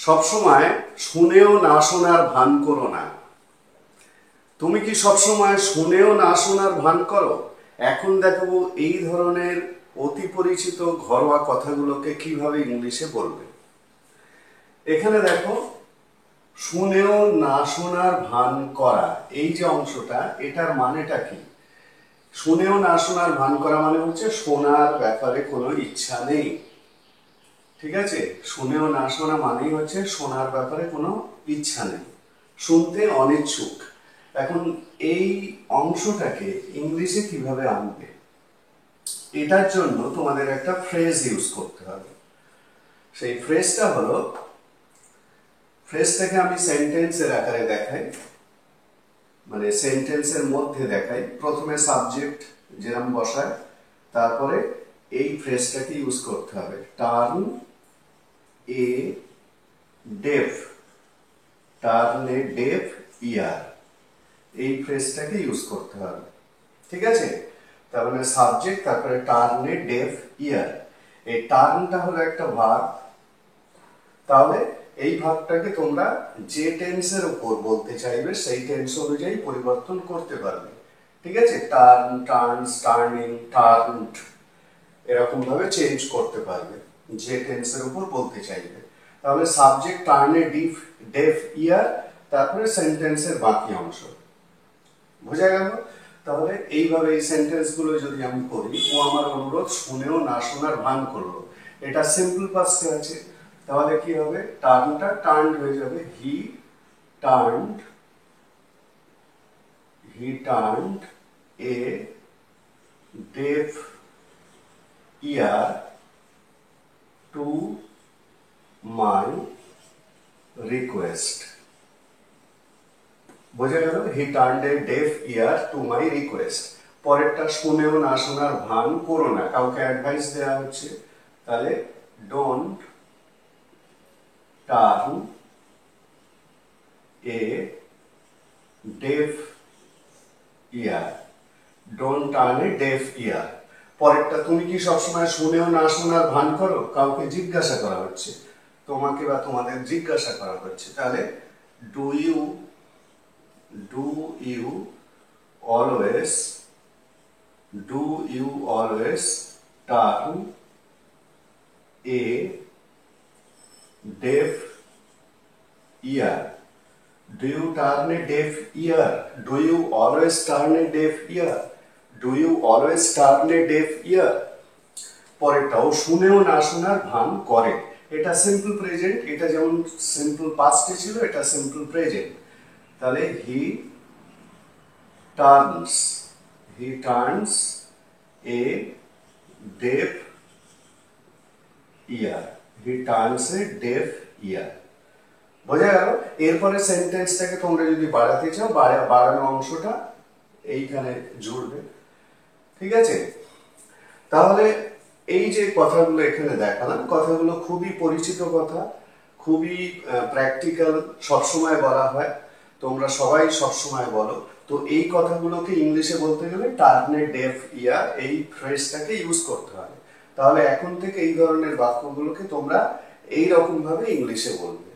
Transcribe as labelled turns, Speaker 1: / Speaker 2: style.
Speaker 1: সবসময় শুনেও না শোনার ভান করো না। তুমি কি সবসময় শুনেও না শোনার ভান করো? এখন দেখাবো এই ধরনের অতি পরিচিত ঘরোয়া কথাগুলোকে কিভাবে ইংলিশে বলবে। এখানে দেখো, শুনেও না শোনার ভান করা, এই যে অংশটা, এটার মানেটা কি? শুনেও না শোনার ভান করা মানে হচ্ছে শোনার ব্যাপারে কোনো ইচ্ছা নেই। ঠিক আছে, শুনেও না শোনা মানেই হচ্ছে শোনার ব্যাপারে কোনো ইচ্ছা নেই, শুনতে অনিচ্ছুক। এখন এই অংশটাকে ইংলিশে কিভাবে আনবে, এটার জন্য তোমাদের একটা ফ্রেজ ইউজ করতে হবে। সেই ফ্রেজটা হলো, ফ্রেজটাকে আমি সেন্টেন্সের আকারে দেখাই, মানে সেন্টেন্সের মধ্যে দেখাই। প্রথমে সাবজেক্ট যেরকম বসায়, তারপরে এই ফ্রেজটাকে ইউজ করতে হবে, turn a deaf, turn a deaf ইয়ার, এই ফ্রেজটাকে ইউজ করতে হবে। ঠিক আছে, তার মানে সাবজেক্ট, তারপরে টার্ন এ ডেফ ইয়ার। এই টার্নটা হলো একটা ভার্ব, তাহলে এই ভার্বটাকে তোমরা যে টেন্সের উপর বলতে চাইবে সেই টেন্স অনুযায়ী পরিবর্তন করতে পারবে। ঠিক আছে, টার্ন, টার্নস, টার্নিং, টার্নড, এরকম ভাবে চেঞ্জ করতে পারবে যে টেন্সের উপর বলতে চাইবে। তাহলে সাবজেক্ট টার্ন এ ডেফ ইয়ার, তারপরে সেন্টেন্সের বাকি অংশ। বোঝা গেল? তাহলে এইভাবে এই সেন্টেন্স গুলো যদি আমি করি, ও আমার অনুরোধ শুনেও না শোনার ভান করলো, এটা সিম্পল পাস্টে আছে, তাহলে কি হবে? টার্নটা টার্নড হয়ে যাবে, he turned a deaf ear to my request. বোঝা গেল? He turned a deaf ear to my request. পরেরটা শুনেও না শোনার ভান করো না, কাউকে অ্যাডভাইস দেওয়া হচ্ছে, তাহলে don't turn a deaf ear, don't turn a deaf ear. পরেরটা, তুমি কি সবসময় শুনেও না শোনার ভান করো? কাউকে জিজ্ঞাসা করা হচ্ছে, তোমাকে বা তোমাদের জিজ্ঞাসা করা হচ্ছে, তাহলে do you always turn a deaf ear? Do you turn a deaf ear? Do you always turn a deaf ear? Do you always turn a deaf ear? পরেরটাও শুনেও না শোনার ভান করে, এটা সিম্পল প্রেজেন্ট, এটা যেমন সিম্পল পাস্টে ছিল, এটা সিম্পল প্রেজেন্ট। তাহলে হি টার্নস এ ডেফ ইয়ার, হি টার্নস এ ডেফ ইয়ার। বোঝা গেল? এরপরে সেন্টেন্সটাকে তোমরা যদি বাড়াতে চাও, বাড়ানো অংশটা এইখানে জুড়বে। ঠিক আছে, তাহলে এই যে কথাগুলো এখানে দেখালাম, কথাগুলো খুবই পরিচিত কথা, খুবই প্র্যাকটিক্যাল, সবসময় বলা হয়, তোমরা সবাই সবসময় বলো। তো এই কথাগুলোকে ইংলিশে বলতে গেলে টার্ন এ ডেফ ইয়ার, এই ফ্রেজটাকে ইউজ করতে হবে। তাহলে এখন থেকে এই ধরনের বাক্যগুলোকে তোমরা এই রকম ভাবে ইংলিশে বলবে।